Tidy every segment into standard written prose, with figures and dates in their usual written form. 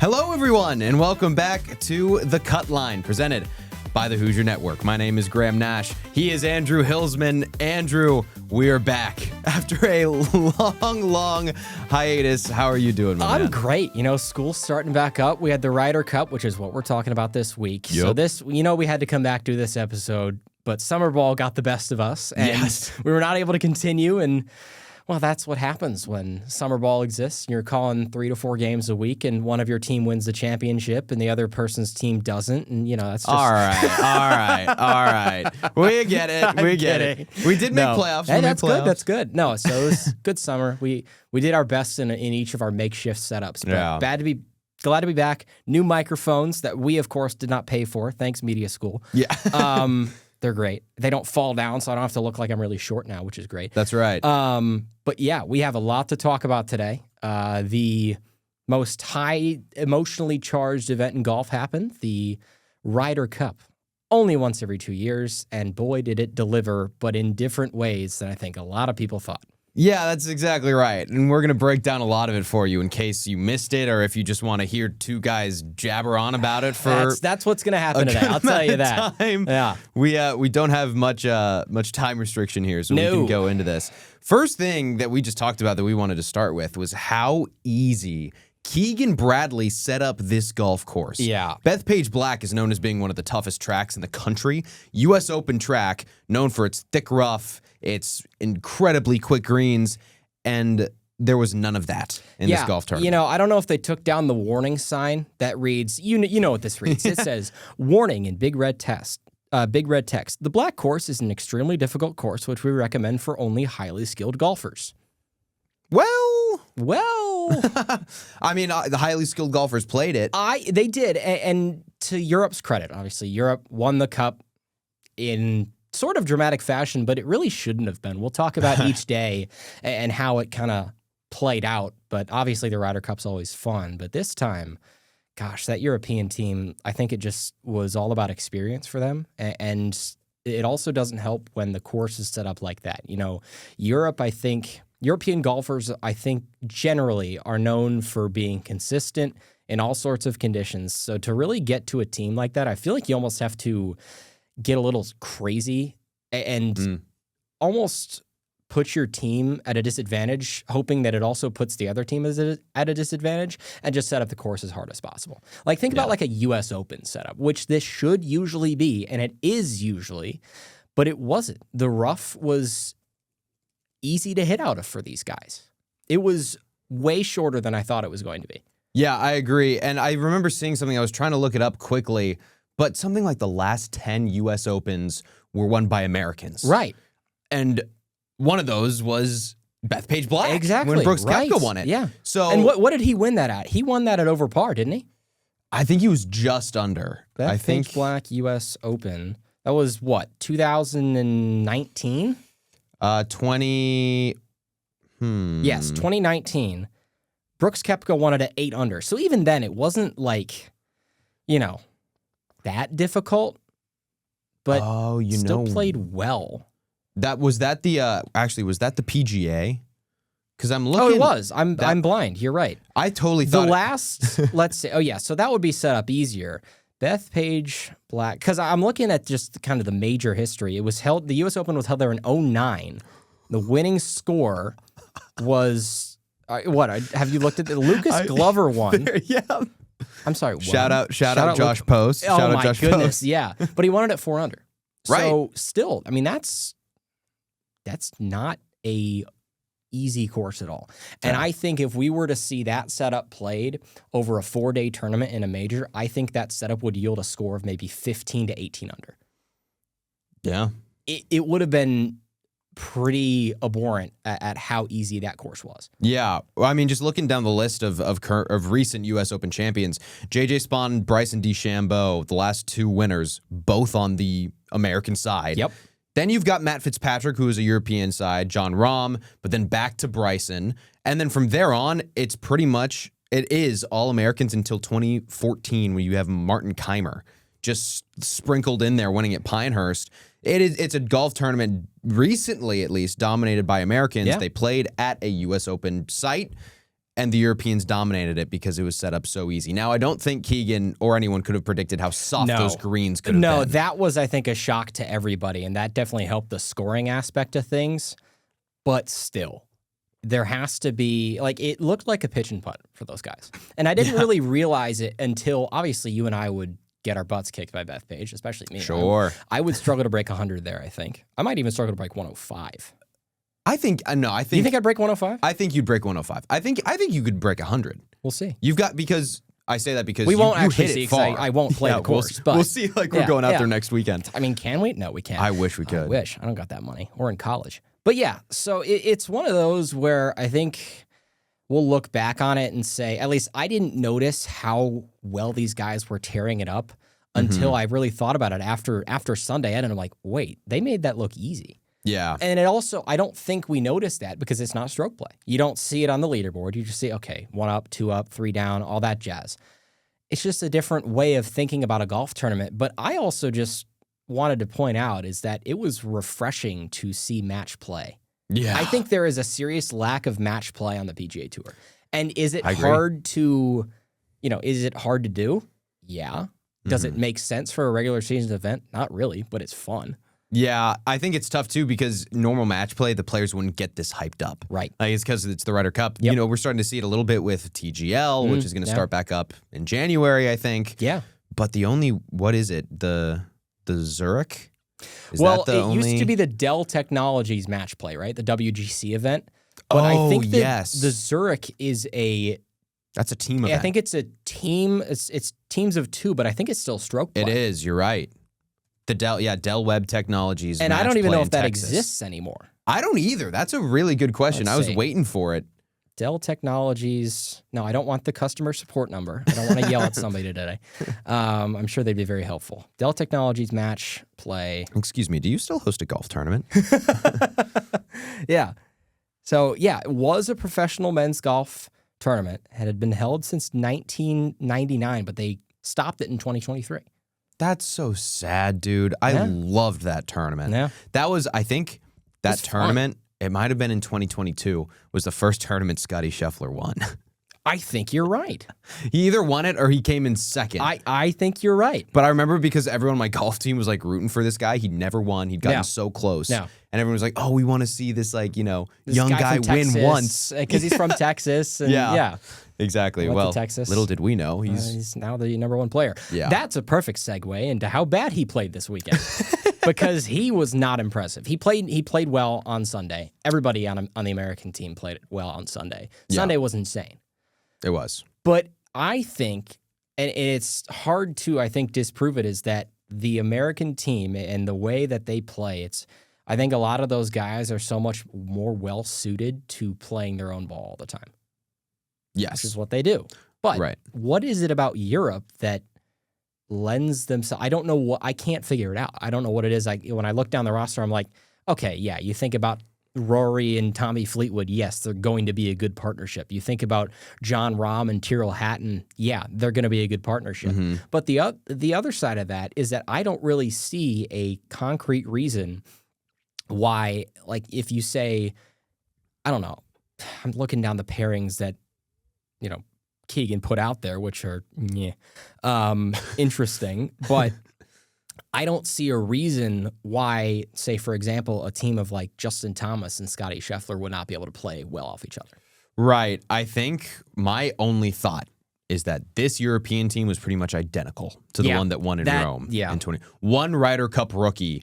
Hello, everyone, and welcome back to The Cut Line, presented by the Hoosier Network. My name is Graham Nash. He is Andrew Hillsman. Andrew, we are back after a long hiatus. How are you doing, my man? I'm great. You know, school's starting back up. We had the Ryder Cup, which is what we're talking about this week. Yep. So this, we had to come back to this episode, but summer ball got the best of us, and we were not able to continue, and well, that's what happens when summer ball exists. You're calling 3 to 4 games a week, and one of your team wins the championship, and the other person's team doesn't. And that's just All right. We get it. We get it. We did make playoffs. Hey, that's good. That's good. No, so it was good summer. We did our best in each of our makeshift setups. But glad to be back. New microphones that we, of course, did not pay for. Thanks, Media School. Yeah. They're great. They don't fall down, so I don't have to look like I'm really short now, which is great. That's right. But yeah, we have a lot to talk about today. The most high emotionally charged event in golf happened, the Ryder Cup. Only once every 2 years, and boy, did it deliver, but in different ways than I think a lot of people thought. Yeah, that's exactly right. And we're going to break down a lot of it for you in case you missed it, or if you just want to hear two guys jabber on about it for that's what's going to happen today. I'll tell you that. Time. Yeah. We don't have much time restriction here, so we can go into this. First thing that we just talked about that we wanted to start with was how easy Keegan Bradley set up this golf course. Yeah. Bethpage Black is known as being one of the toughest tracks in the country. U.S. Open track, known for its thick rough, its incredibly quick greens, and there was none of that in this golf tournament. I don't know if they took down the warning sign that reads, you know what this reads. It says, warning in big red text. The Black course is an extremely difficult course, which we recommend for only highly skilled golfers. Well, I mean, the highly skilled golfers played it. They did, and to Europe's credit, obviously, Europe won the cup in sort of dramatic fashion, but it really shouldn't have been. We'll talk about each day and how it kind of played out, but obviously the Ryder Cup's always fun. But this time, gosh, that European team, I think it just was all about experience for them, and it also doesn't help when the course is set up like that. European golfers, I think, generally are known for being consistent in all sorts of conditions. So to really get to a team like that, I feel like you almost have to get a little crazy and almost put your team at a disadvantage, hoping that it also puts the other team at a disadvantage, and just set up the course as hard as possible. Like, think about like a U.S. Open setup, which this should usually be, and it is usually, but it wasn't. The rough was easy to hit out of for these guys. It was way shorter than I thought it was going to be. Yeah, I agree. And I remember seeing something, I was trying to look it up quickly, but something like the last 10 U.S. Opens were won by Americans. Right. And one of those was Bethpage Black. Exactly. When Brooks Koepka won it. Yeah. So, and what did he win that at? He won that at over par, didn't he? I think he was just under. Bethpage Black U.S. Open. That was what, 2019? 2019. Brooks Koepka won it at 8 under. So even then, it wasn't like, that difficult, but still played well. Was that the PGA? Because I'm looking. Oh, it was. I'm blind. You're right. I totally thought let's say, so that would be set up easier. Bethpage Black, because I'm looking at just kind of the major history. It was held, the U.S. Open was held there in 2009. The winning score was, what, have you looked at the Lucas Glover won? Yeah. I'm sorry. Shout out Josh Post. Oh, shout out my Josh goodness, Post. yeah. But he won it at 4 under. Right. So still, I mean, that's not a easy course at all. And I think if we were to see that setup played over a 4-day tournament in a major, I think that setup would yield a score of maybe 15 to 18 under. Yeah. It would have been pretty abhorrent at how easy that course was. Yeah. Well, I mean, just looking down the list of recent U.S. Open champions, J.J. Spaun, Bryson DeChambeau, the last 2 winners, both on the American side. Yep. Then you've got Matt Fitzpatrick, who is a European side, John Rahm, but then back to Bryson. And then from there on, it is all Americans until 2014 when you have Martin Keimer just sprinkled in there winning at Pinehurst. It's a golf tournament recently, at least, dominated by Americans. Yeah. They played at a U.S. Open site. and the Europeans dominated it because it was set up so easy. Now, I don't think Keegan or anyone could have predicted how soft those greens could have been. No, that was, I think, a shock to everybody, and that definitely helped the scoring aspect of things. But still, there has to be, like, it looked like a pitch and putt for those guys. And I didn't really realize it until, obviously, you and I would get our butts kicked by Bethpage, especially me. Sure. I would struggle to break 100 there, I think. I might even struggle to break 105. I think You think I'd break 105? I think you'd break 105. I think you could break 100. We'll see. You've got, because I say that because we won't you actually hit see, it far. I won't play the course. But we'll see, like, we're going out there next weekend. I mean, can we? No, we can't. I wish we could. I wish. I don't got that money. We're in college. But yeah, so it's one of those where I think we'll look back on it and say, at least I didn't notice how well these guys were tearing it up until I really thought about it after Sunday. And I'm like, wait, they made that look easy. Yeah. And it also, I don't think we noticed that because it's not stroke play. You don't see it on the leaderboard. You just see, okay, 1 up, 2 up, 3 down, all that jazz. It's just a different way of thinking about a golf tournament. But I also just wanted to point out is that it was refreshing to see match play. Yeah. I think there is a serious lack of match play on the PGA Tour. And is it hard to, is it hard to do? Yeah. Does it make sense for a regular season event? Not really, but it's fun. Yeah, I think it's tough too because normal match play, the players wouldn't get this hyped up. Right. Like, it's because it's the Ryder Cup. Yep. We're starting to see it a little bit with TGL, which is going to start back up in January, I think. Yeah. But what is it? The Zurich? It used to be the Dell Technologies match play, right? The WGC event. But I think that the Zurich is that's a team event. I think it's a team. It's teams of 2, but I think it's still stroke play. It is. You're right. The Dell Web Technologies. And I don't even know if that exists anymore. I don't either. That's a really good question. I was waiting for it. Dell Technologies. No, I don't want the customer support number. I don't want to yell at somebody today. I'm sure they'd be very helpful. Dell Technologies match play. Excuse me. Do you still host a golf tournament? Yeah. So, yeah, it was a professional men's golf tournament. It had been held since 1999, but they stopped it in 2023. That's so sad, dude. I loved that tournament. Yeah. That was, I think, that tournament, it might have been in 2022, was the first tournament Scotty Scheffler won. I think you're right. He either won it or he came in second. I think you're right. But I remember because everyone on my golf team was like rooting for this guy. He'd never won. He'd gotten so close. Yeah. And everyone was like, oh, we want to see this, like, This young guy Texas, win once. Because he's from Texas. And yeah. Exactly. Went to Texas. Little did we know. He's now the number 1 player. Yeah. That's a perfect segue into how bad he played this weekend. Because he was not impressive. He played well on Sunday. Everybody on the American team played well on Sunday. Sunday was insane. It was. But I think, and it's hard to, I think, disprove it, is that the American team and the way that they play, I think a lot of those guys are so much more well-suited to playing their own ball all the time. Yes. Which is what they do. But what is it about Europe that lends themselves? I don't know I can't figure it out. I don't know what it is. When I look down the roster, I'm like, okay, yeah, you think about Rory and Tommy Fleetwood, yes, they're going to be a good partnership. You think about Jon Rahm and Tyrrell Hatton, yeah, they're going to be a good partnership. But the other side of that is that I don't really see a concrete reason why, like, if you say, I don't know, I'm looking down the pairings that, Keegan put out there, which are interesting, but I don't see a reason why, say, for example, a team of like Justin Thomas and Scotty Scheffler would not be able to play well off each other. Right. I think my only thought is that this European team was pretty much identical to the one that won in Rome in 2021 Ryder Cup rookie.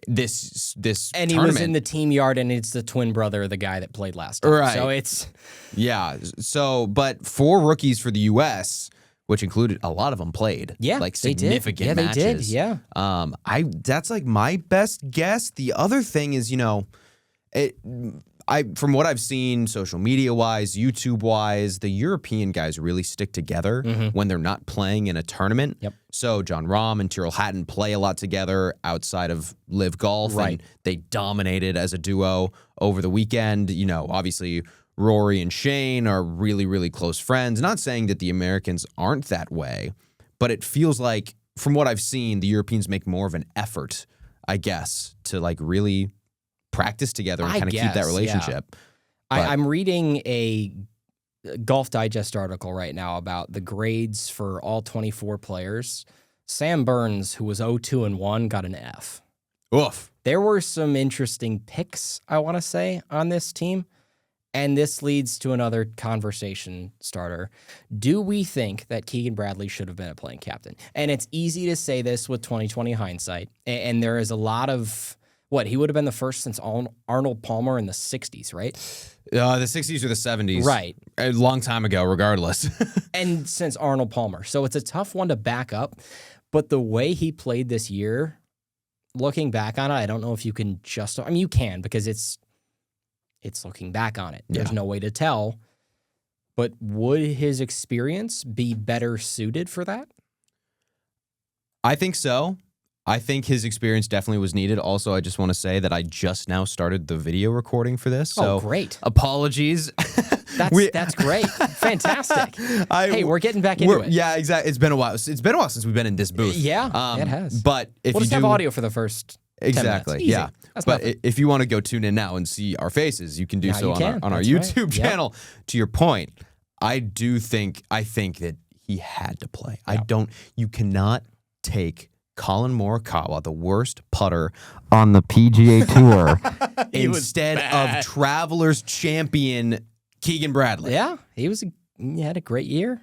This and tournament. He was in the team yard, and it's the twin brother of the guy that played last time. Right. So it's but 4 rookies for the U.S., which included a lot of them played. Yeah, like significant matches. They did. Yeah. That's like my best guess. The other thing is, from what I've seen, social media wise, YouTube wise, the European guys really stick together when they're not playing in a tournament. Yep. So Jon Rahm and Tyrrell Hatton play a lot together outside of Live Golf, and they dominated as a duo over the weekend. Obviously Rory and Shane are really, really close friends. Not saying that the Americans aren't that way, but it feels like, from what I've seen, the Europeans make more of an effort, I guess, to like really practice together and kind of keep that relationship. Yeah. I'm reading Golf Digest article right now about the grades for all 24 players. Sam Burns, who was 0-2-1, got an F. Oof. There were some interesting picks, I want to say, on this team. And this leads to another conversation starter. Do we think that Keegan Bradley should have been a playing captain? And it's easy to say this with 2020 hindsight. And there is a lot of, he would have been the first since Arnold Palmer in the 60s, right? The 60s or the 70s. Right. A long time ago, regardless. And since Arnold Palmer. So it's a tough one to back up. But the way he played this year, looking back on it, I don't know if you can you can because it's looking back on it. There's no way to tell. But would his experience be better suited for that? I think so. I think his experience definitely was needed. Also, I just want to say that I just now started the video recording for this. So great. Apologies. That's great. Fantastic. Hey, we're getting back into it. Yeah, exactly. It's been a while. It's been a while since we've been in this booth. Yeah, it has. But if we'll you just have audio for the first 10 exactly, minutes. Easy. Yeah. That's but nothing. if you want to go tune in now and see our faces, you can do so on our That's YouTube right. channel. To your point, I think that he had to play. Yep. You cannot take Colin Morikawa, the worst putter on the PGA Tour, instead of Travelers champion Keegan Bradley. Yeah, he had a great year.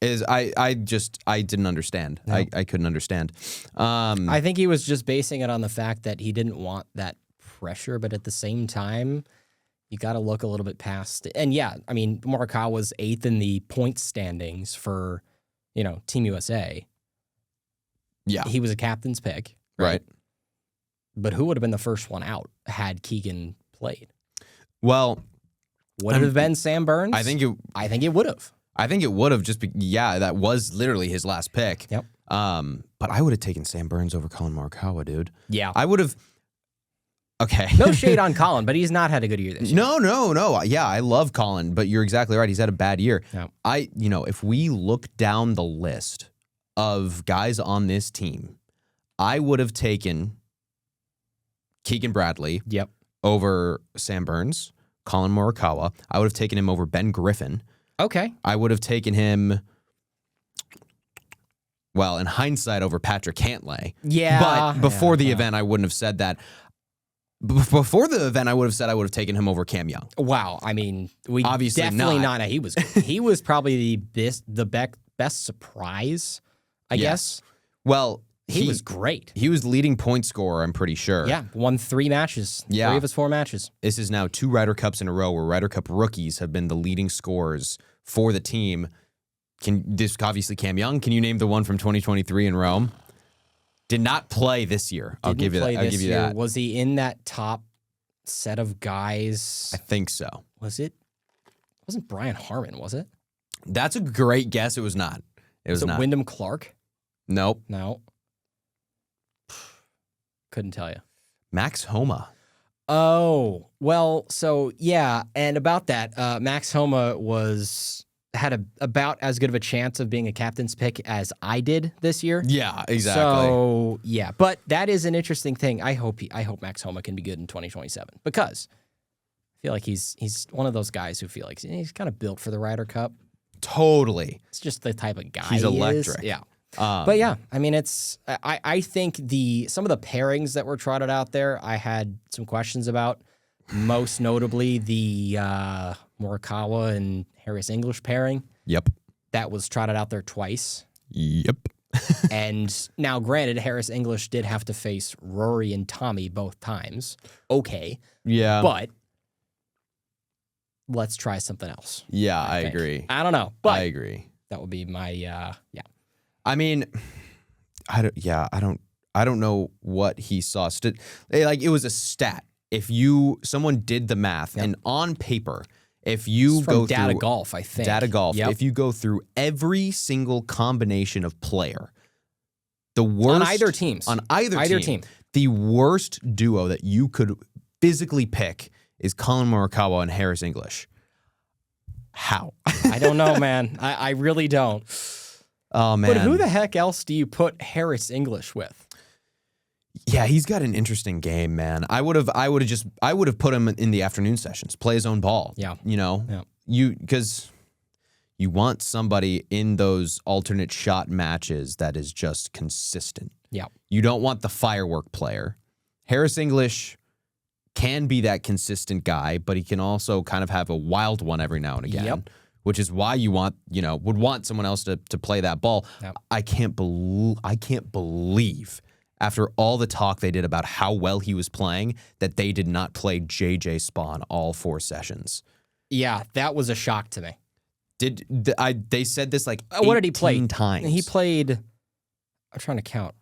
I didn't understand. No. I couldn't understand. I think he was just basing it on the fact that he didn't want that pressure, but at the same time, you got to look a little bit past it. And yeah, I mean, Morikawa was 8th in the points standings for, Team USA. Yeah. He was a captain's pick. Right. But who would have been the first one out had Keegan played? Well, would it have been Sam Burns? I think it would have. I think it would have that was literally his last pick. Yep. But I would have taken Sam Burns over Colin Morikawa, dude. Yeah. I would have. Okay. No shade on Colin, but he's not had a good year this year. No. Yeah, I love Colin, but you're exactly right. He's had a bad year. Yep. If we look down the list of guys on this team, I would have taken Keegan Bradley over Sam Burns, Colin Morikawa. I would have taken him over Ben Griffin. Okay. I would have taken him, in hindsight, over Patrick Cantlay. Yeah. But before the event, I wouldn't have said that. Before the event, I would have said I would have taken him over Cam Young. Wow. I mean, we obviously definitely not. He was probably the best surprise, I guess. Well, he was great. He was leading point scorer, I'm pretty sure. Yeah, won 3 matches. Yeah. 3 of his 4 matches. This is now 2 Ryder Cups in a row where Ryder Cup rookies have been the leading scorers for the team. Obviously Cam Young. Can you name the one from 2023 in Rome? Did not play this year. I'll give you that. Was he in that top set of guys? I think so. Wasn't Brian Harmon, was it? That's a great guess. It was not. It was not. Wyndham Clark? Nope. No. Couldn't tell you. Max Homa. Oh, well, so yeah, and about that, Max Homa had about as good of a chance of being a captain's pick as I did this year. Yeah, exactly. So yeah, but that is an interesting thing. I hope Max Homa can be good in 2027 because I feel like he's one of those guys who feel like he's kind of built for the Ryder Cup. Totally. It's just the type of guy he's electric. Yeah. But yeah, I mean, I think some of the pairings that were trotted out there, I had some questions about. Most notably, the Morikawa and Harris English pairing. Yep. That was trotted out there twice. Yep. And now, granted, Harris English did have to face Rory and Tommy both times. Okay. Yeah. But let's try something else. Yeah, I agree. I don't know. But I agree. That would be my I mean, I don't know what he saw. It was a stat. If someone did the math, and on paper, if you go through Data Golf, I think. Data Golf, yep. If you go through every single combination of player, the worst on either team, the worst duo that you could physically pick is Colin Morikawa and Harris English. How? I don't know, man. I really don't. Oh man! But who the heck else do you put Harris English with? Yeah, he's got an interesting game, man. I would have put him in the afternoon sessions, play his own ball. Yeah. Because You want somebody in those alternate shot matches that is just consistent. Yeah. You don't want the firework player. Harris English can be that consistent guy, but he can also kind of have a wild one every now and again, which is why you want, would want someone else to play that ball. Yep. I can't believe after all the talk they did about how well he was playing that they did not play JJ Spawn all 4 sessions. Yeah, that was a shock to me. They said this like what did he play 18 times. He played, I'm trying to count.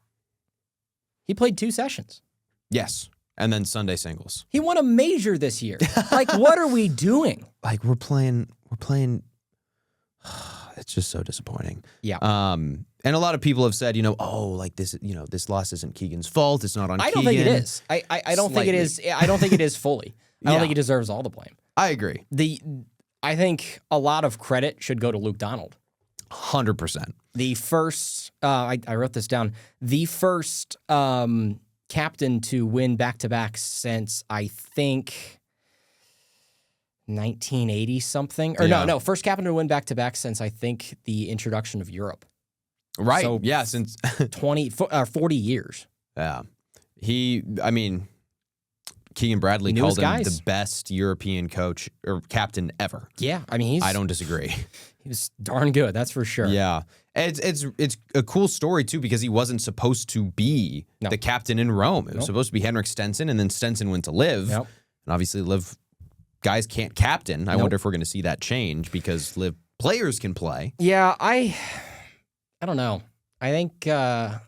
He played 2 sessions. Yes. And then Sunday singles. He won a major this year. Like, what are we doing? Like, we're playing. It's just so disappointing. Yeah. And a lot of people have said, this loss isn't Keegan's fault. It's not on Keegan. I don't think it is. I don't think it is. I don't think it is fully. I don't think he deserves all the blame. I agree. I think a lot of credit should go to Luke Donald. 100%. The first, I wrote this down, the first captain to win back-to-back since, I think, 1980 something. Or no, first captain to win back-to-back since, I think, the introduction of Europe. Right. So yeah, since 40 years. Yeah. Keegan Bradley called him the best European coach or captain ever. Yeah, I don't disagree. He was darn good, that's for sure. Yeah. It's a cool story, too, because he wasn't supposed to be the captain in Rome. It was supposed to be Henrik Stenson, and then Stenson went to Liv. Yep. And obviously, Liv guys can't captain. I wonder if we're going to see that change because Liv players can play. Yeah, I don't know. I think I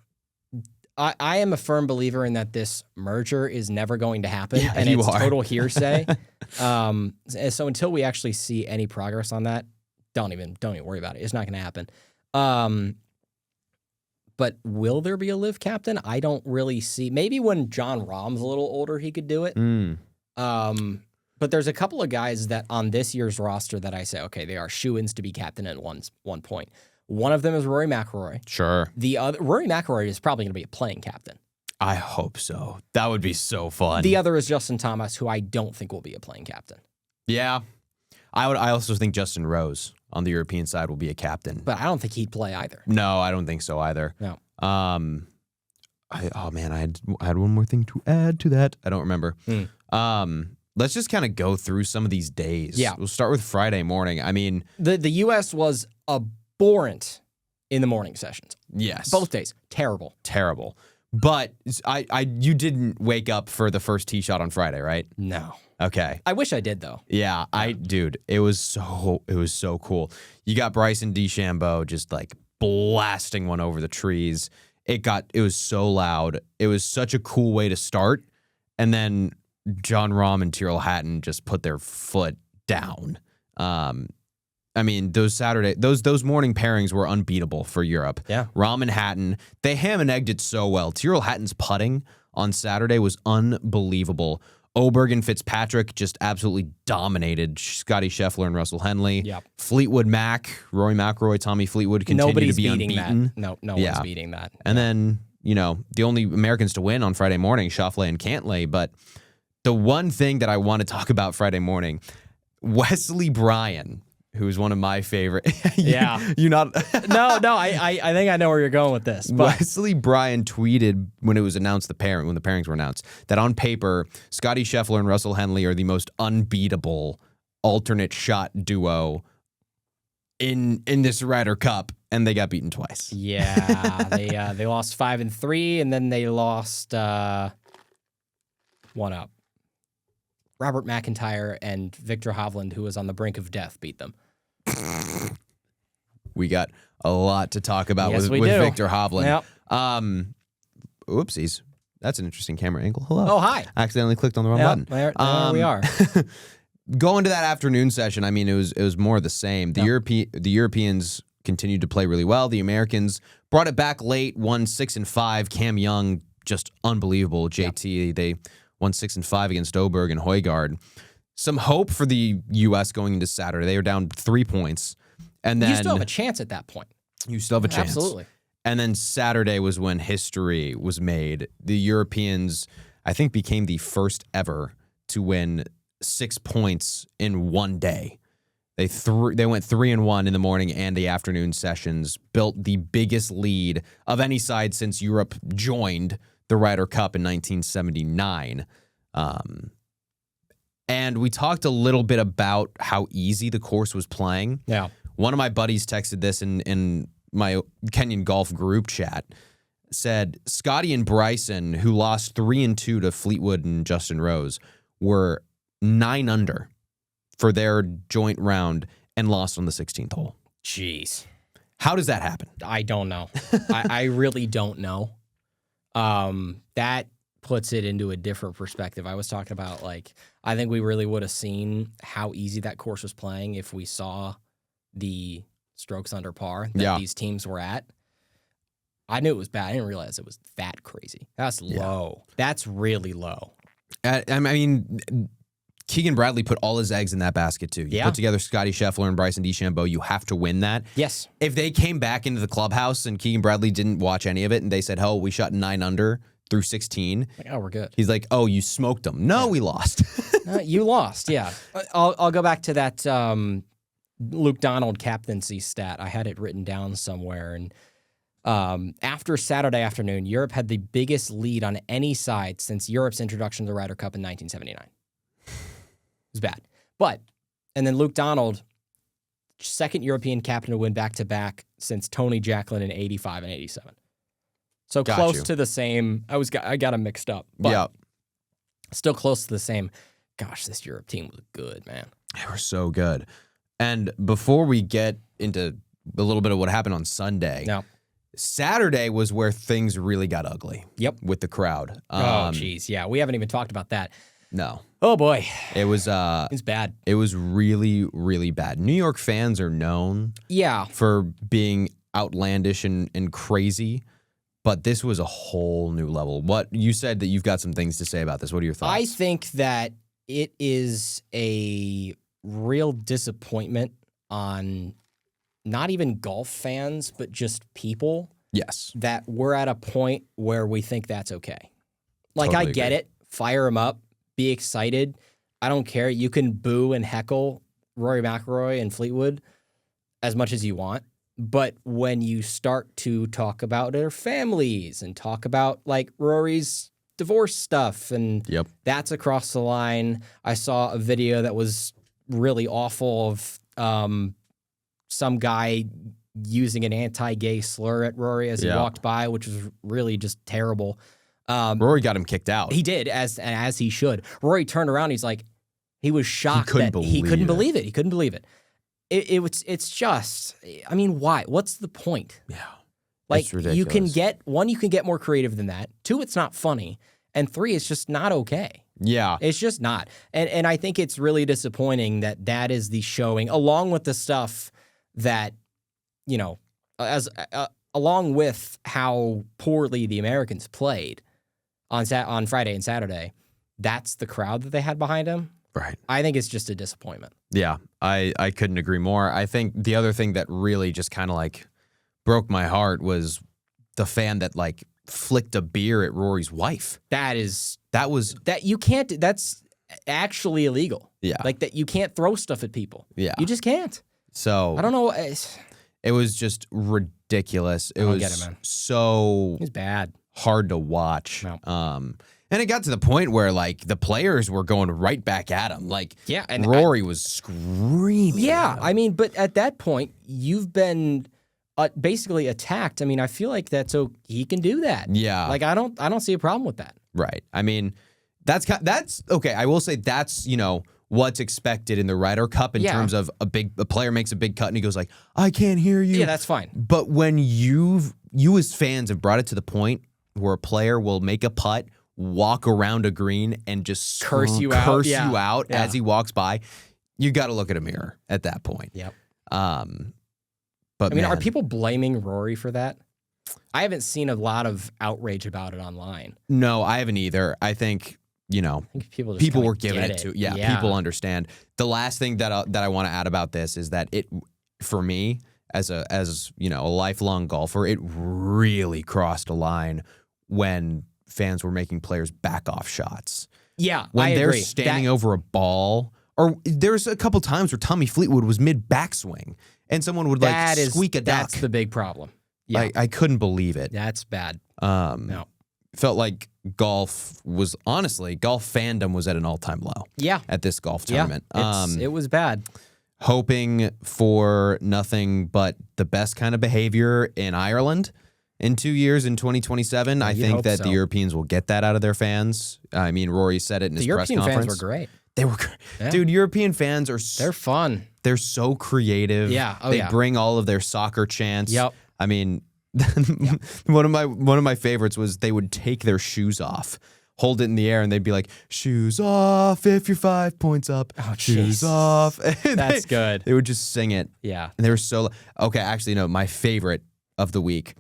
am a firm believer in that this merger is never going to happen, and it's total hearsay. So until we actually see any progress on that, don't even worry about it. It's not going to happen. But will there be a Liv captain? I don't really see. Maybe when John Rahm's a little older, he could do it. But there's a couple of guys that on this year's roster that I say, okay, they are shoo-ins to be captain at one point. One of them is Rory McIlroy. Sure. The other, Rory McIlroy is probably going to be a playing captain. I hope so. That would be so fun. The other is Justin Thomas, who I don't think will be a playing captain. Yeah. I also think Justin Rose on the European side will be a captain. But I don't think he'd play either. No, I don't think so either. No. I had one more thing to add to that. I don't remember. Let's just kind of go through some of these days. Yeah. We'll start with Friday morning. I mean, the U.S. was abhorrent in the morning sessions. Yes. Both days. Terrible. But you didn't wake up for the first tee shot on Friday, right? No. Okay. I wish I did though. Yeah, it was so cool. You got Bryson DeChambeau just like blasting one over the trees. It was so loud. It was such a cool way to start. And then Jon Rahm and Tyrrell Hatton just put their foot down. I mean, those morning pairings were unbeatable for Europe. Yeah. Rahm and Hatton, they ham and egged it so well. Tyrrell Hatton's putting on Saturday was unbelievable. Oberg and Fitzpatrick just absolutely dominated Scotty Scheffler and Russell Henley. Yep. Fleetwood Mac, Rory McIlroy, Tommy Fleetwood continue to be unbeaten. No one's beating that. And then, the only Americans to win on Friday morning, Schauffele and Cantlay. But the one thing that I want to talk about Friday morning, Wesley Bryan, who's one of my favorite. Yeah. You not? No. I think I know where you're going with this. But Wesley Bryan tweeted when it was announced when the pairings were announced, that on paper, Scotty Scheffler and Russell Henley are the most unbeatable alternate shot duo in this Ryder Cup, and they got beaten twice. Yeah, they lost 5-3, and then they lost one up. Robert McIntyre and Victor Hovland, who was on the brink of death, beat them. We got a lot to talk about with Victor Hovland. Yep. Oopsies. That's an interesting camera angle. Hello. Oh, hi. I accidentally clicked on the wrong button. There we are. Going to that afternoon session, I mean, it was more of the same. The Europeans continued to play really well. The Americans brought it back late, won 6-5. Cam Young, just unbelievable. JT, they won 6-5 against Oberg and Højgaard. Some hope for the U.S. going into Saturday. They were down 3 points. And then you still have a chance at that point. You still have a chance. Absolutely. And then Saturday was when history was made. The Europeans, I think, became the first ever to win 6 points in one day. They went 3-1 in the morning and the afternoon sessions, built the biggest lead of any side since Europe joined the Ryder Cup in 1979. And we talked a little bit about how easy the course was playing. Yeah. One of my buddies texted this in my Kenyan golf group chat, said Scotty and Bryson, who lost 3-2 to Fleetwood and Justin Rose, were 9 under for their joint round and lost on the 16th hole. Jeez. How does that happen? I don't know. I really don't know. That puts it into a different perspective. I was talking about, like, I think we really would have seen how easy that course was playing if we saw the strokes under par that these teams were at. I knew it was bad. I didn't realize it was that crazy. That's low. That's really low. I mean, Keegan Bradley put all his eggs in that basket, too. You put together Scotty Scheffler and Bryson DeChambeau. You have to win that. Yes. If they came back into the clubhouse and Keegan Bradley didn't watch any of it and they said, oh, we shot 9 under through 16. Like, oh, we're good. He's like, oh, you smoked them. No, we lost. You lost, yeah. I'll go back to that Luke Donald captaincy stat. I had it written down somewhere. And after Saturday afternoon, Europe had the biggest lead on any side since Europe's introduction to the Ryder Cup in 1979. It was bad. And then Luke Donald, second European captain to win back-to-back since Tony Jacklin in 85 and 87. So close to the same. I got them mixed up. But still close to the same. Gosh, this Europe team was good, man. They were so good. And before we get into a little bit of what happened on Sunday, Saturday was where things really got ugly. Yep. With the crowd. Oh, geez. Yeah, we haven't even talked about that. No. Oh, boy. It was bad. It was really, really bad. New York fans are known for being outlandish and crazy, but this was a whole new level. What you said that you've got some things to say about this. What are your thoughts? I think that it is a real disappointment on not even golf fans, but just people. Yes. That we're at a point where we think that's okay. Like, totally I get it. Fire them up. Be excited. I don't care. You can boo and heckle Rory McIlroy and Fleetwood as much as you want. But when you start to talk about their families and talk about, like, Rory's divorce stuff, and that's across the line. I saw a video that was really awful of some guy using an anti-gay slur at Rory as he walked by, which was really just terrible. Rory got him kicked out. He did, as he should. Rory turned around. He's like, he was shocked he couldn't believe it. He couldn't believe it. It's just, I mean, why? What's the point? Yeah. Like, you can get more creative than that. 2, it's not funny. And 3, it's just not okay. Yeah. It's just not. And I think it's really disappointing that is the showing, along with the stuff that, you know, along with how poorly the Americans played on Friday and Saturday, that's the crowd that they had behind them. Right. I think it's just a disappointment. Yeah, I couldn't agree more. I think the other thing that really just kind of like broke my heart was the fan that like flicked a beer at Rory's wife. That's actually illegal. Yeah. Like, that you can't throw stuff at people. Yeah. You just can't. So I don't know. It was just ridiculous. It was so it was bad. Hard to watch. No. And it got to the point where, like, the players were going right back at him. Like, and Rory was screaming. Yeah, I mean, but at that point, you've been basically attacked. I mean, I feel like he can do that. Yeah, like I don't see a problem with that. Right. I mean, that's okay. I will say that's, you know, what's expected in the Ryder Cup in terms of a player makes a big cut and he goes like, I can't hear you. Yeah, that's fine. But when you as fans have brought it to the point where a player will make a putt, walk around a green, and just curse you out as he walks by, you got to look at a mirror at that point. Yep. But I mean, are people blaming Rory for that? I haven't seen a lot of outrage about it online. No, I haven't either. I think, you know, people were giving it to. Yeah, people understand. The last thing that I want to add about this is that it, for me, as you know, a lifelong golfer, it really crossed a line when fans were making players back off shots. Yeah, when I they're agree. standing over a ball Or there's a couple times where Tommy Fleetwood was mid backswing and someone would squeak a duck. That's the big problem. Yeah. I couldn't believe it. That's bad. No. Felt like golf fandom was at an all-time low. Yeah. At this golf tournament. It was bad. Hoping for nothing but the best kind of behavior in Ireland in 2 years in 2027. I think that the Europeans will get that out of their fans. I mean, Rory said it in his press conference. The European fans were great. They were great. Yeah. Dude, European fans are they're fun. They're so creative. Yeah. They bring all of their soccer chants. Yep. I mean, one of my favorites was they would take their shoes off, hold it in the air, and they'd be like, "Shoes off if you're 5 points up." Oh, shoes off. That's good. They would just sing it. Yeah. And they were so okay. Actually, no. My favorite of the week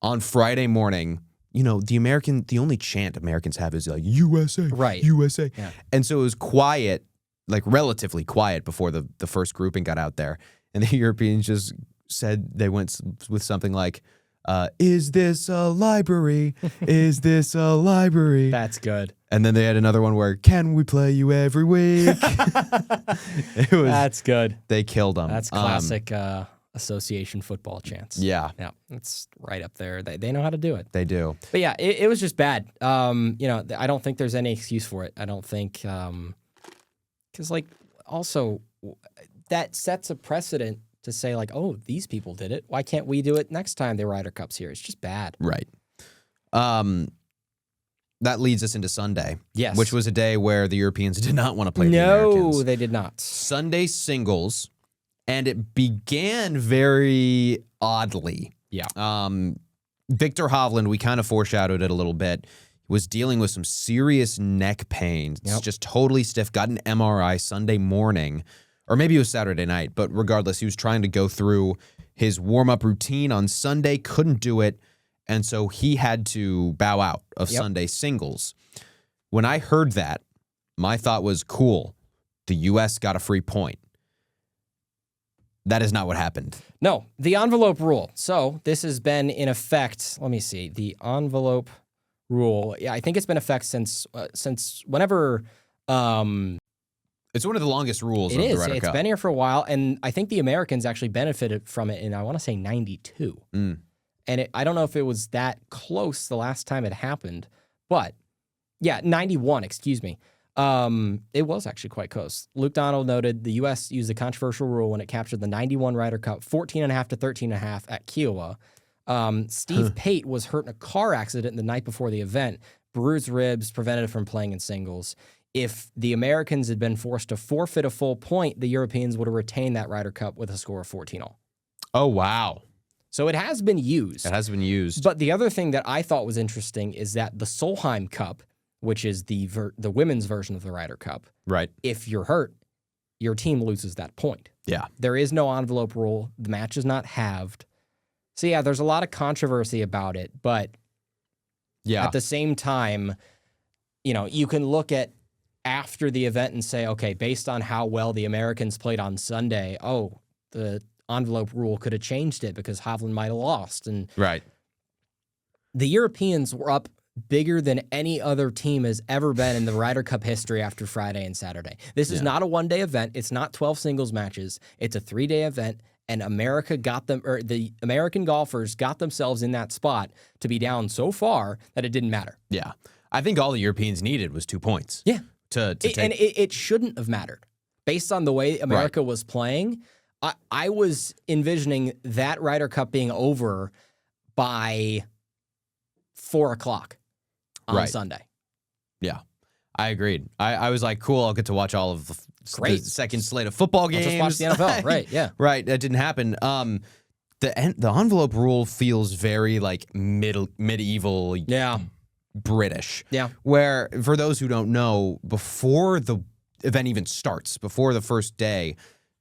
on Friday morning. The only chant Americans have is like USA, right? USA. Yeah. And so it was quiet, like relatively quiet before the first grouping got out there, and the Europeans just said they went with something like, "Is this a library? Is this a library?" That's good. And then they had another one where, "Can we play you every week?" That's good. They killed them. That's classic association football chants. Yeah. Yeah. It's right up there. They know how to do it. They do. But yeah, it was just bad. I don't think there's any excuse for it. I don't think, because also that sets a precedent to say oh, these people did it. Why can't we do it next time the Ryder Cup's here? It's just bad. Right. That leads us into Sunday. Yes. Which was a day where the Europeans did not want to play the Americans. No, they did not. Sunday singles, and it began very oddly. Yeah. Victor Hovland, we kind of foreshadowed it a little bit, was dealing with some serious neck pain. It's just totally stiff. Got an MRI Sunday morning. Or maybe it was Saturday night, but regardless, he was trying to go through his warm-up routine on Sunday, couldn't do it, and so he had to bow out of Sunday singles. When I heard that, my thought was, cool, the U.S. got a free point. That is not what happened. No, the envelope rule. So this has been in effect, let me see, the envelope rule. Yeah, I think it's been in effect since whenever... It's one of the longest rules of the Ryder Cup. It's been here for a while, and I think the Americans actually benefited from it in, I want to say, 92. And I don't know if it was that close the last time it happened, but yeah, 91, excuse me. It was actually quite close. Luke Donald noted the U.S. used the controversial rule when it captured the 91 Ryder Cup 14.5 to 13.5 at Kiowa. Steve Pate was hurt in a car accident the night before the event. Bruised ribs prevented him from playing in singles. If the Americans had been forced to forfeit a full point, the Europeans would have retained that Ryder Cup with a score of 14-all. Oh, wow. So it has been used. It has been used. But the other thing that I thought was interesting is that the Solheim Cup, which is the women's version of the Ryder Cup, right? If you're hurt, your team loses that point. Yeah. There is no envelope rule. The match is not halved. So yeah, there's a lot of controversy about it, but at the same time, you can look at after the event and say, okay, based on how well the Americans played on Sunday, the envelope rule could have changed it because Hovland might have lost. And the Europeans were up bigger than any other team has ever been in the Ryder Cup history after Friday and Saturday. This is not a one-day event. It's not 12 singles matches. It's a 3-day event, and the American golfers got themselves in that spot to be down so far that it didn't matter. Yeah. I think all the Europeans needed was 2 points. Yeah. To take. And it shouldn't have mattered. Based on the way America was playing, I was envisioning that Ryder Cup being over by 4 o'clock on Sunday. Yeah, I agreed. I was like, cool, I'll get to watch all of the second slate of football games. I'll just watch the NFL, right, yeah. Right, that didn't happen. The envelope rule feels very medieval. Yeah. British. Yeah. Where, for those who don't know, before the event even starts, before the first day,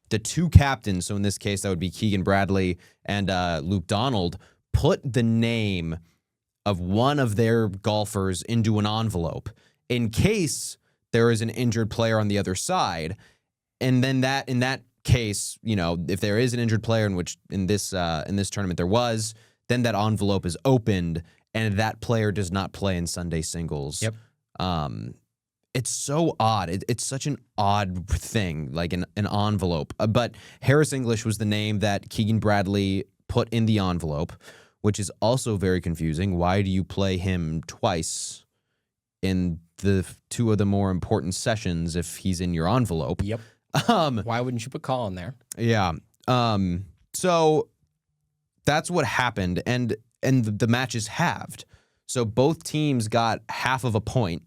the two captains, so in this case that would be Keegan Bradley and Luke Donald, put the name of one of their golfers into an envelope in case there is an injured player on the other side. And then in that case, if there is an injured player, in this tournament there was, then that envelope is opened and that player does not play in Sunday singles. Yep. It's so odd. It's such an odd thing, like an envelope. But Harris English was the name that Keegan Bradley put in the envelope, which is also very confusing. Why do you play him twice in the two of the more important sessions if he's in your envelope? Yep. Why wouldn't you put Colin there? Yeah. So that's what happened, and the match is halved. So both teams got half of a point.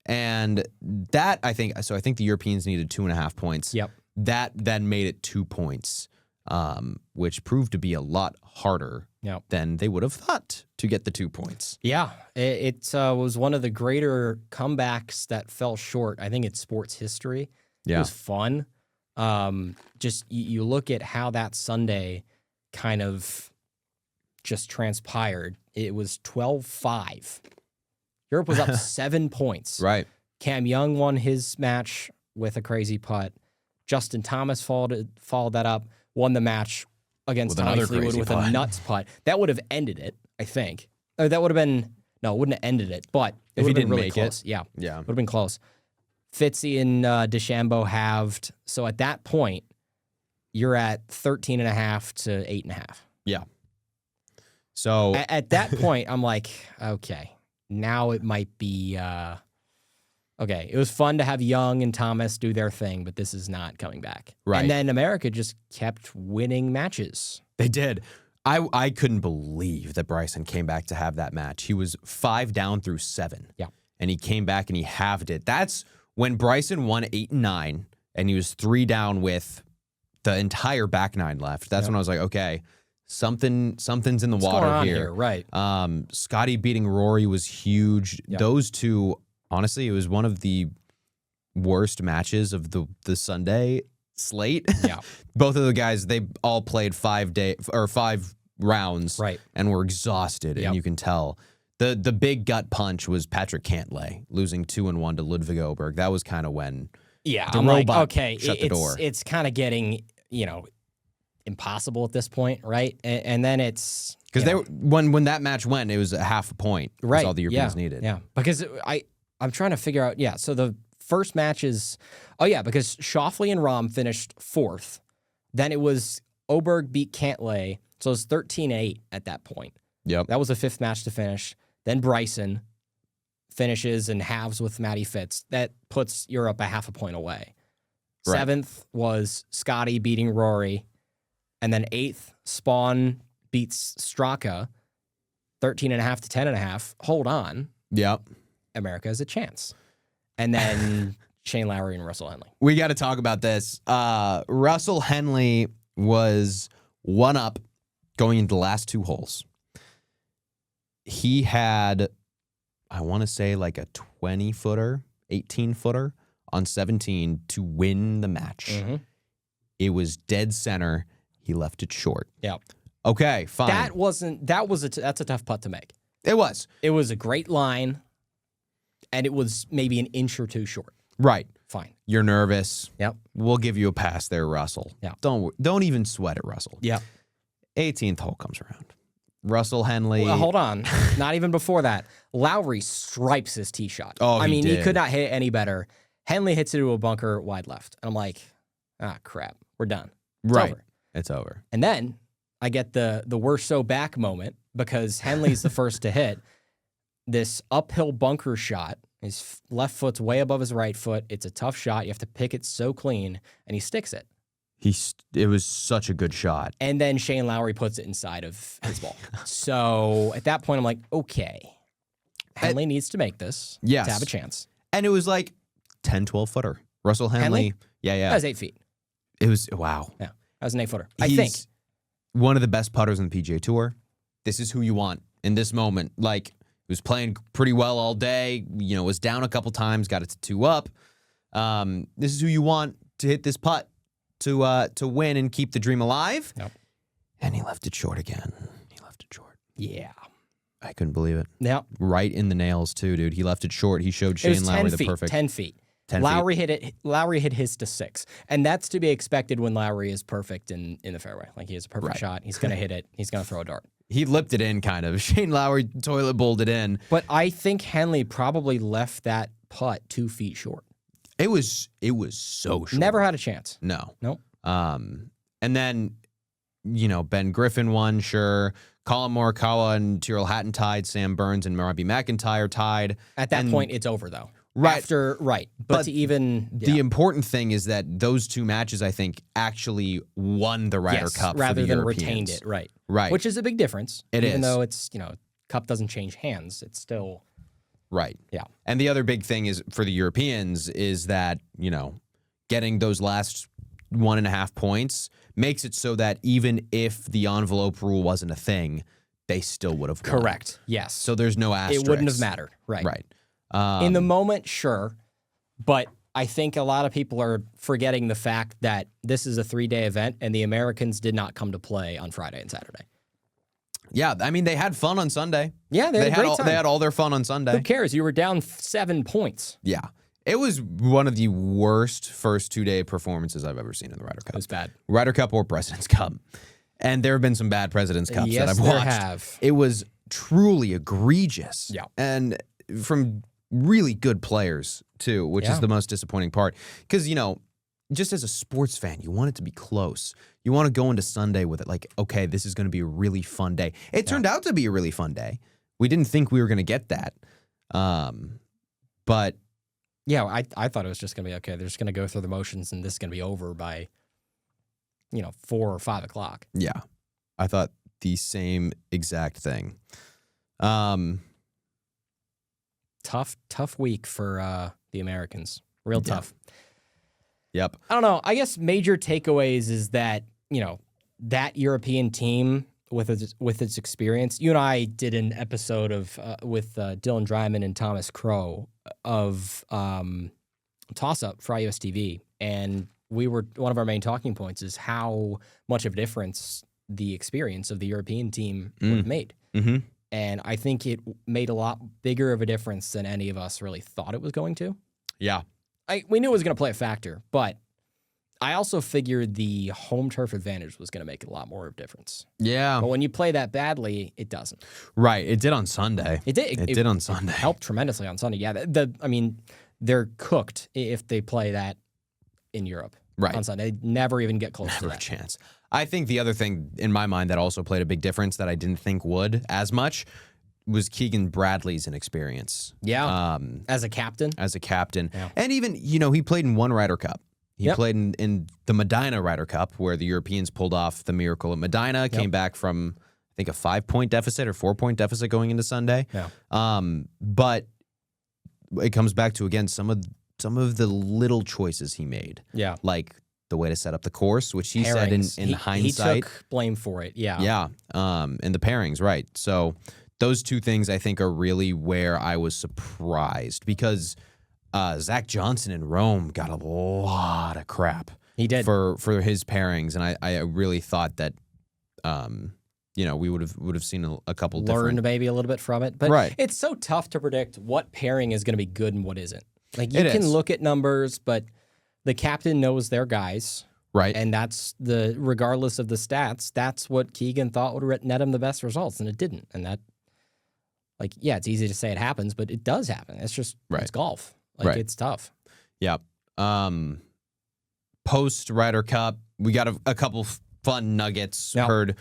And that, I think the Europeans needed 2.5 points. Yep. That then made it 2 points, which proved to be a lot harder than they would have thought to get the 2 points. Yeah, it was one of the greater comebacks that fell short, I think, in sports history. Yeah. It was fun. Just you look at how that Sunday kind of just transpired. It was 12-5. Europe was up 7 points. Right. Cam Young won his match with a crazy putt. Justin Thomas followed that up, won the match against Tommy Fleetwood with a nuts putt. That would have ended it, I think. Or that would have been, no, it wouldn't have ended it, but it would have been really close. Yeah. Yeah. Would have been close. Fitzy and DeChambeau halved. So at that point, you're at 13.5 to 8.5. Yeah. So at that point, I'm like, okay. Now it might be, okay, it was fun to have Young and Thomas do their thing, but this is not coming back. Right. And then America just kept winning matches. They did. I couldn't believe that Bryson came back to have that match. He was 5 down through 7. Yeah. And he came back and he halved it. That's when Bryson won 8 and 9, and he was 3 down with the entire back 9 left. That's when I was like, okay, something's in the water here. Right. Scotty beating Rory was huge. Yep. Those two, honestly, it was one of the worst matches of the Sunday slate. Yeah. Both of the guys, they all played 5 rounds, Right. and were exhausted, and you can tell. The big gut punch was Patrick Cantlay losing 2-1 to Ludwig Oberg. That was kind of when the I'm like, robot okay, shut the door. It's kind of getting, impossible at this point, right? And then it's because when that match went, it was a half a point. Right. That's all the Europeans needed. Yeah. Because I'm trying to figure out. Yeah. So the first match is, because Schauffele and Rahm finished 4th. Then it was Oberg beat Cantlay, so it was 13-8 at that point. Yep. That was the 5th match to finish. Then Bryson finishes and halves with Matty Fitz. That puts Europe a half a point away. Right. 7th was Scotty beating Rory. And then 8th, Spawn beats Straka, 13.5 to 10.5. Hold on. Yep. America has a chance. And then Shane Lowry and Russell Henley. We got to talk about this. Russell Henley was 1 up going into the last 2 holes. He had, I want to say, like a 20-footer, 18-footer on 17 to win the match. Mm-hmm. It was dead center. He left it short. Yeah. Okay, fine. That's a tough putt to make. It was. It was a great line, and it was maybe an inch or 2 short. Right. Fine. You're nervous. Yep. We'll give you a pass there, Russell. Yeah. Don't even sweat it, Russell. Yeah. 18th hole comes around. Russell Henley. Well, hold on. Not even before that. Lowry stripes his tee shot. Oh, he did. could not hit it any better. Henley hits it to a bunker wide left. And I'm like, crap. We're done. It's Right. over. It's over. And then I get the we're so back moment because Henley's the first to hit this uphill bunker shot. His left foot's way above his right foot. It's a tough shot. You have to pick it so clean, and he sticks it. It was such a good shot. And then Shane Lowry puts it inside of his ball. So at that point, I'm like, okay, Henley needs to make this to have a chance. And it was like 10, 12-footer. Russell Henley. Yeah. That was 8 feet. It was, wow. Yeah, that was an 8-footer. I think. One of the best putters in the PGA Tour. This is who you want in this moment. Like, he was playing pretty well all day, was down a couple times, got it to 2 up. This is who you want to hit this putt to win and keep the dream alive. Yep. And he left it short again. Yeah. I couldn't believe it. Yep. Right in the nails, too, dude. He left it short. He showed Shane Lowry the perfect. 10 feet. 10 Lowry feet. hit it. Lowry hit his to 6, and that's to be expected when Lowry is perfect in the fairway. Like, he has a perfect shot. He's gonna hit it. He's gonna throw a dart. He lipped it in, kind of. Shane Lowry toilet bowled it in. But I think Henley probably left that putt 2 feet short. It was so short. Never had a chance. No. Nope. And then, Ben Griffin won, sure. Colin Morikawa and Tyrrell Hatton tied. Sam Burns and Robbie McIntyre tied. At that point, it's over, though. Right. But to even... The important thing is that those 2 matches, I think, actually won the Ryder Cup rather for the than Europeans. retained it. Right. Right. Which is a big difference. It even is. though it's, Cup doesn't change hands. It's still... Right. Yeah. And the other big thing is for the Europeans is that, getting those last 1.5 points makes it so that even if the envelope rule wasn't a thing, they still would have won. Correct. Yes. So there's no asterisk. It wouldn't have mattered. Right. Right. In the moment, sure. But I think a lot of people are forgetting the fact that this is a 3-day event and the Americans did not come to play on Friday and Saturday. Yeah, I mean, they had fun on Sunday. Yeah, they had a great time. They had all their fun on Sunday. Who cares? You were down 7 points. Yeah. It was one of the worst first 2-day performances I've ever seen in the Ryder Cup. It was bad. Ryder Cup or President's Cup. And there have been some bad President's Cups that I've watched. Yes, there have. It was truly egregious. Yeah. And from really good players, too, which is the most disappointing part. Because, just as a sports fan, you want it to be close. You want to go into Sunday with it like, okay, this is going to be a really fun day. It turned out to be a really fun day. We didn't think we were going to get that. But... Yeah, I thought it was just going to be, okay, they're just going to go through the motions and this is going to be over by, 4 or 5 o'clock. Yeah. I thought the same exact thing. Tough week for the Americans. Real tough. Yep. I don't know. I guess major takeaways is that, that European team with its experience. You and I did an episode of with Dylan Dryman and Thomas Crow of Toss Up for iOS TV, and one of our main talking points is how much of a difference the experience of the European team would have made. Mm-hmm. And I think it made a lot bigger of a difference than any of us really thought it was going to. Yeah. We knew it was going to play a factor, but I also figured the home turf advantage was going to make a lot more of a difference. Yeah. But when you play that badly, it doesn't. Right. It did on Sunday. It did. It did on Sunday. It helped tremendously on Sunday. Yeah. They're cooked if they play that in Europe. Right. On Sunday. They never even get close to Never that. a chance. I think the other thing in my mind that also played a big difference that I didn't think would as much was Keegan Bradley's inexperience. Yeah. As a captain. Yeah. And even, he played in one Ryder Cup. He played in the Medina Ryder Cup where the Europeans pulled off the miracle at Medina, came back from, I think, a 5-point deficit or 4-point deficit going into Sunday. Yeah. But it comes back to, again, some of the little choices he made. Yeah. Like the way to set up the course, which he pairings. said in hindsight. He took blame for it. Yeah. Yeah. And the pairings, right. So those 2 things I think are really where I was surprised because Zach Johnson in Rome got a lot of crap. He did. For his pairings. And I really thought that, we would have seen a couple learned maybe a little bit from it. But right. It's so tough to predict what pairing is going to be good and what isn't. Like you It can is. look at numbers, but the captain knows their guys. Right. And that's regardless of the stats, that's what Keegan thought would net him the best results, and it didn't. And that, it's easy to say it happens, but it does happen. It's just, it's golf. It's tough. Yeah. Post Ryder Cup, we got a couple fun nuggets. Yep. Heard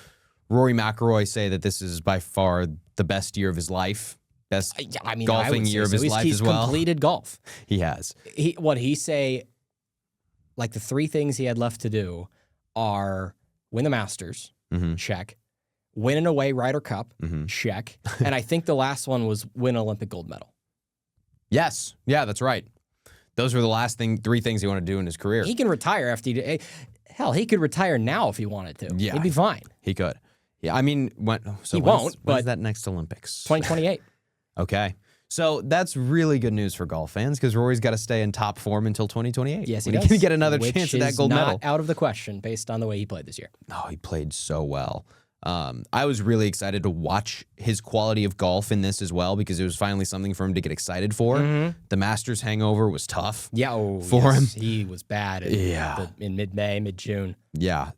Rory McIlroy say that this is by far the best year of his life. Best golfing year of his life as well. He's completed golf. He has. He say, the 3 things he had left to do are win the Masters, check. Win an away Ryder Cup, check. And I think the last one was win an Olympic gold medal. Yes. Yeah, that's right. Those were the last 3 things he wanted to do in his career. He can retire after hell, he could retire now if he wanted to. Yeah. He'd be fine. He could. Yeah, I mean, he won't. When's that next Olympics? 2028. Okay. So that's really good news for golf fans because Rory's got to stay in top form until 2028. Yes, he does. does. He can get another chance at that gold medal. Not out of the question based on the way he played this year. Oh, he played so well. I was really excited to watch his quality of golf in this as well because it was finally something for him to get excited for. The Masters hangover was tough. Yeah, for him. He was bad in mid-May, mid-June. Yeah.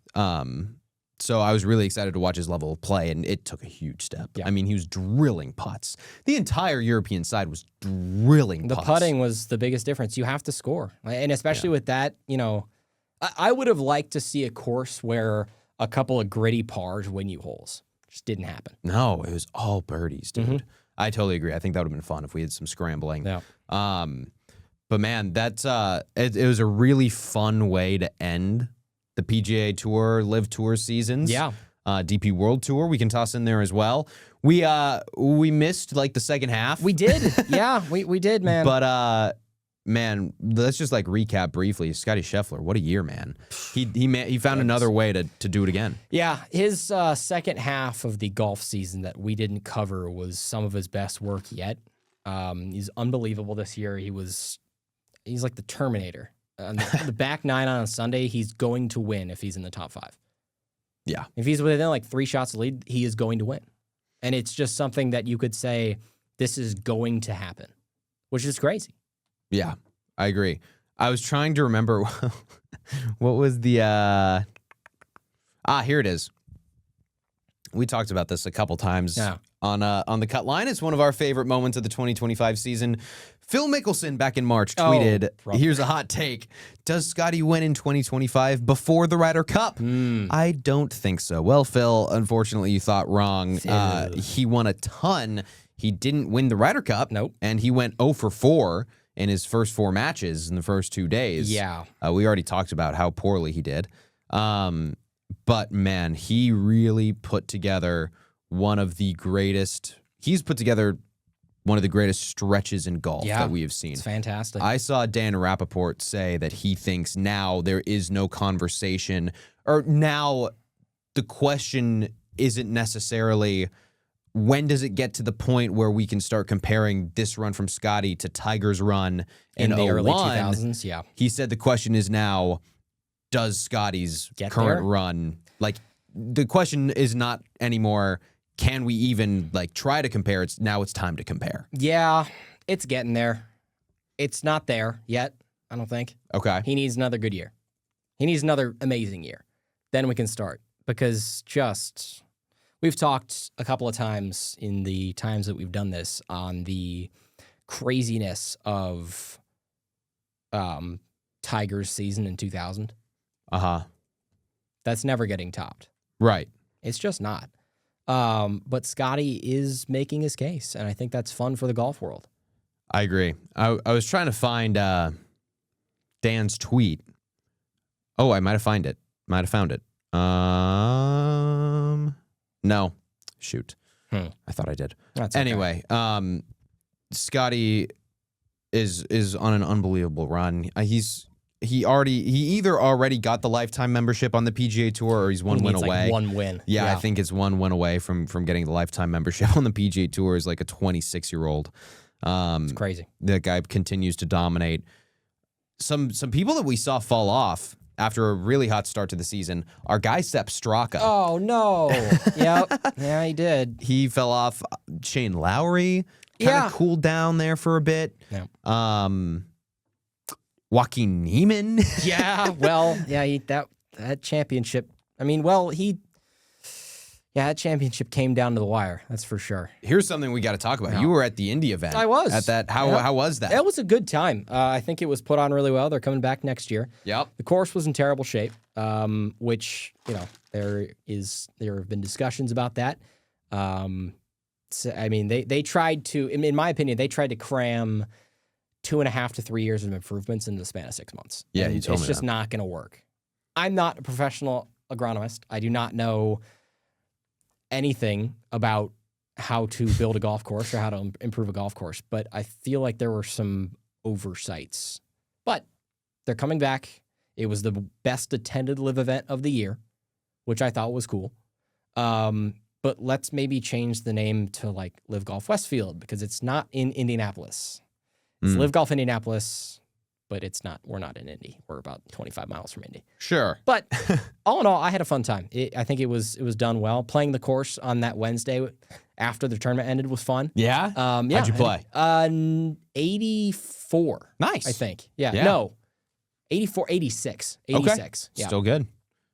So I was really excited to watch his level of play, and it took a huge step. Yeah. I mean, he was drilling putts. The entire European side was drilling The putts. putting was the biggest difference. You have to score. And especially with that, I would have liked to see a course where a couple of gritty pars win you holes. Just didn't happen. No, it was all birdies, dude. I totally agree. I think that would have been fun if we had some scrambling. Yeah. But man, that's it was a really fun way to end the PGA Tour, Live Tour seasons. Yeah. DP World Tour, we can toss in there as well. We missed like the second half. We did. Yeah, we did, man. But man, let's just like recap briefly. Scotty Scheffler, what a year, man. He found another way to do it again. Yeah, his second half of the golf season that we didn't cover was some of his best work yet. He's unbelievable this year. He's like the Terminator. The back nine on a Sunday, he's going to win if he's in the top 5. Yeah. If he's within like 3 shots of lead, he is going to win. And it's just something that you could say, this is going to happen, which is crazy. Yeah, I agree. I was trying to remember what was the here it is. We talked about this a couple times on the cut line. It's one of our favorite moments of the 2025 season. Phil Mickelson back in March tweeted, here's a hot take. Does Scotty win in 2025 before the Ryder Cup? I don't think so. Well, Phil, unfortunately, you thought wrong. He won a ton. He didn't win the Ryder Cup. Nope. And he went 0 for 4 in his first 4 matches in the first 2 days. Yeah. We already talked about how poorly he did. But, man, he really put together one of the greatest stretches in golf that we have seen. It's fantastic. I saw Dan Rappaport say that he thinks now there is no conversation, or now the question isn't necessarily when does it get to the point where we can start comparing this run from Scotty to Tiger's run in the early 01. 2000s, yeah. He said the question is now, does Scotty's current run, like, the question is not anymore, can we even like try to compare? Now it's time to compare. Yeah, it's getting there. It's not there yet, I don't think. Okay. He needs another good year. He needs another amazing year. Then we can start. Because we've talked a couple of times in the times that we've done this on the craziness of Tiger's season in 2000. That's never getting topped. Right. It's just not. But Scotty is making his case, and I think that's fun for the golf world. I agree. I was trying to find Dan's tweet. Oh, I might have found it. No. Shoot. I thought I did. That's okay. Anyway, Scotty is on an unbelievable run. He either already got the lifetime membership on the PGA Tour, or he's one win away. Like one win. Yeah, I think it's one win away from getting the lifetime membership on the PGA Tour. Is like a 26-year-old. It's crazy. That guy continues to dominate. Some people that we saw fall off after a really hot start to the season are Guy Sepp Straka. Oh no! Yep, yeah, he did. He fell off. Shane Lowry kind of cooled down there for a bit. Yeah. Joaquin Neiman. Yeah, well, yeah, that championship. I mean, that championship came down to the wire. That's for sure. Here's something we got to talk about. You were at the Indy event. I was at that. How was that? It was a good time. I think it was put on really well. They're coming back next year. Yep. The course was in terrible shape, which there have been discussions about that. So, I mean, they tried to, in my opinion, they tried to cram 2.5 to 3 years of improvements in the span of 6 months. Yeah, and you told me it's just not going to work. I'm not a professional agronomist. I do not know anything about how to build a golf course or how to improve a golf course, but I feel like there were some oversights. But they're coming back. It was the best attended live event of the year, which I thought was cool. But let's maybe change the name to like Live Golf Westfield, because it's not in Indianapolis. It's Live Golf Indianapolis, but it's not. We're not in Indy. We're about 25 miles from Indy. Sure. But all in all, I had a fun time. I think it was done well. Playing the course on that Wednesday after the tournament ended was fun. Yeah? Yeah. How'd you play? 84. Nice. I think. Yeah. No. 84, 86. 86. Okay. Yeah. Still good.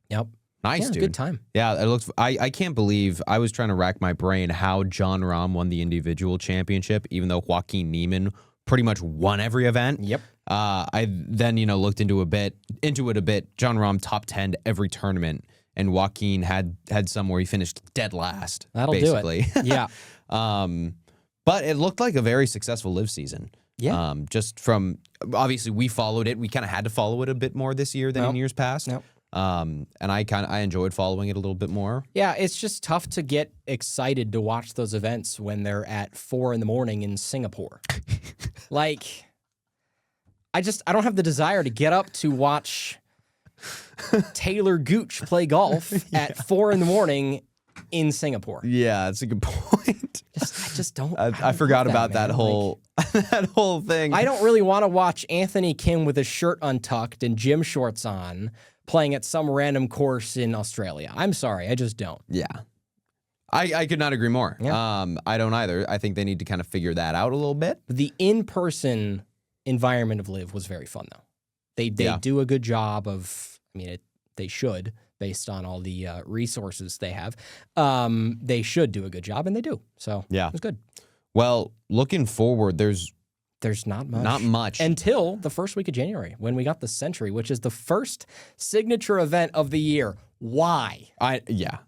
Yep. Nice, Yeah, dude. good time. Yeah, it looks. I can't believe I was trying to rack my brain how John Rahm won the individual championship, even though Joaquin Niemann pretty much won every event. Yep. I then looked into it a bit. John Rahm top 10 every tournament, and Joaquin had some where he finished dead last. That'll basically. do it. Yeah. But it looked like a very successful live season. Yeah. Just from obviously we followed it. We kind of had to follow it a bit more this year than in years past. Nope. And I enjoyed following it a little bit more. Yeah, it's just tough to get excited to watch those events when they're at 4 a.m. in Singapore. Like, I don't have the desire to get up to watch Taylor Gooch play golf at 4 a.m. in Singapore. Yeah, that's a good point. I just don't. I forgot about that whole that whole thing. I don't really want to watch Anthony Kim with his shirt untucked and gym shorts on playing at some random course in Australia. I'm sorry, I just don't. Yeah. I could not agree more. Yeah. I don't either. I think they need to kind of figure that out a little bit. The in-person environment of Live was very fun, though. They do a good job of, they should, based on all the resources they have. They should do a good job, and they do. So yeah, it was good. Well, looking forward, there's not much. Not much. Until the first week of January, when we got the Century, which is the first signature event of the year. Why?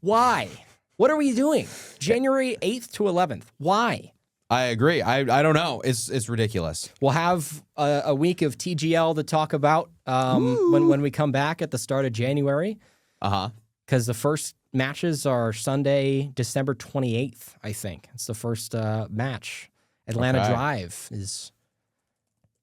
Why? What are we doing? January 8th to 11th. Why? I agree. I don't know. It's ridiculous. We'll have a week of TGL to talk about when we come back at the start of January. Because the first matches are Sunday, December 28th, I think. It's the first match. Atlanta Drive is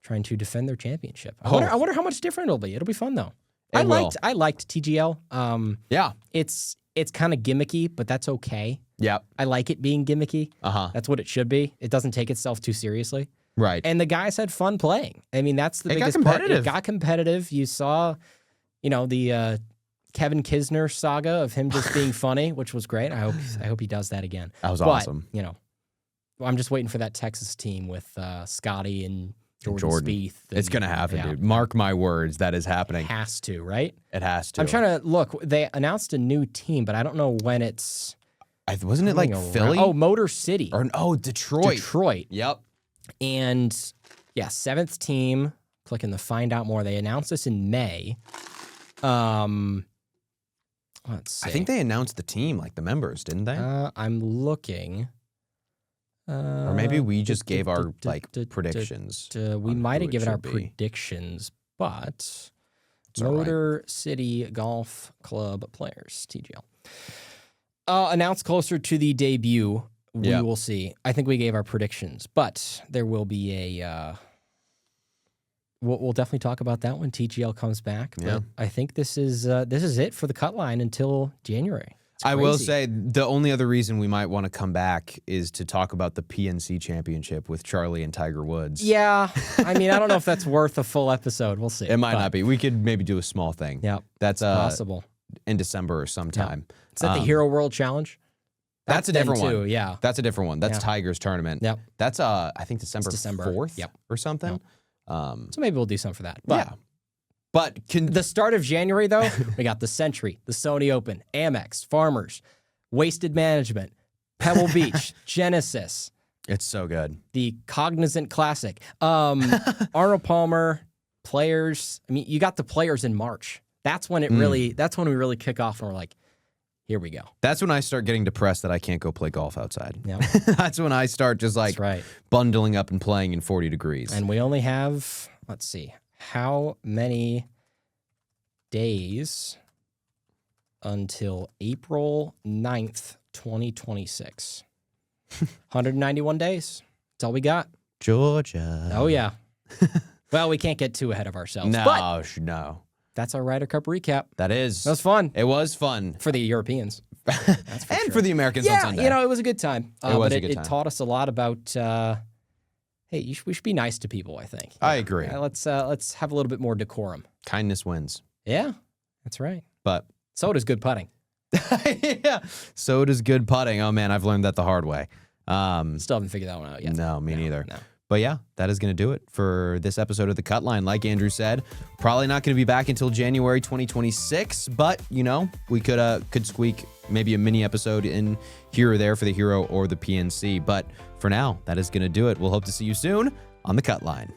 trying to defend their championship. I wonder how much different it'll be. It'll be fun, though. I liked TGL. Yeah. It's kind of gimmicky, but that's okay. Yeah. I like it being gimmicky. That's what it should be. It doesn't take itself too seriously. Right. And the guys had fun playing. That's the biggest part. It got competitive. You saw, the Kevin Kisner saga of him just being funny, which was great. I hope he does that again. That was awesome. I'm just waiting for that Texas team with Scotty and Jordan Spieth. It's going to happen, dude. Mark my words. That is happening. It has to, right? It has to. I'm trying to look. They announced a new team, but I don't know when it's. Wasn't it like Philly? Oh, Motor City. Detroit. Detroit. Yep. And yeah, 7th team. Clicking the find out more. They announced this in May. Let's see. I think they announced the team, like the members, didn't they? I'm looking. Or maybe we just gave our predictions. We might have given our predictions, but Motor City Golf Club players, TGL. Announced closer to the debut. We will see. I think we gave our predictions, but there will be a. We'll definitely talk about that when TGL comes back. But I think this is it for the cut line until January. I will say the only other reason we might want to come back is to talk about the PNC Championship with Charlie and Tiger Woods. Yeah. I don't know if that's worth a full episode. We'll see. It might not be. We could maybe do a small thing. Yeah. That's possible. In December or sometime. Yep. Is that the Hero World Challenge? That's a different one. Too, yeah. That's a different one. That's Tiger's tournament. Yep. That's I think December 4th or something. Yep. So maybe we'll do something for that. But But the start of January, though, we got the Century, the Sony Open, Amex, Farmers, Wasted Management, Pebble Beach, Genesis. It's so good. The Cognizant Classic. Arnold Palmer, Players. You got the Players in March. That's when we really kick off and we're like, here we go. That's when I start getting depressed that I can't go play golf outside. Yep. That's when I start just bundling up and playing in 40 degrees. And we only have, let's see, how many days until April 9th, 2026? 191 days. That's all we got. Georgia. Oh, yeah. Well, we can't get too ahead of ourselves. No. That's our Ryder Cup recap. That is. That was fun. It was fun. For the Europeans. That's for sure. For the Americans on Sunday. It was a good time. It taught us a lot about, we should be nice to people, I think. I agree. Let's have a little bit more decorum. Kindness wins. Yeah, that's right. But so does good putting. Yeah. So does good putting. Oh, man, I've learned that the hard way. Still haven't figured that one out yet. No, me neither. No. But yeah, that is going to do it for this episode of The Cut Line. Like Andrew said, probably not going to be back until January 2026, but, you know, we could squeak maybe a mini episode in here or there for the Hero or the PNC. But for now, that is going to do it. We'll hope to see you soon on The Cut Line.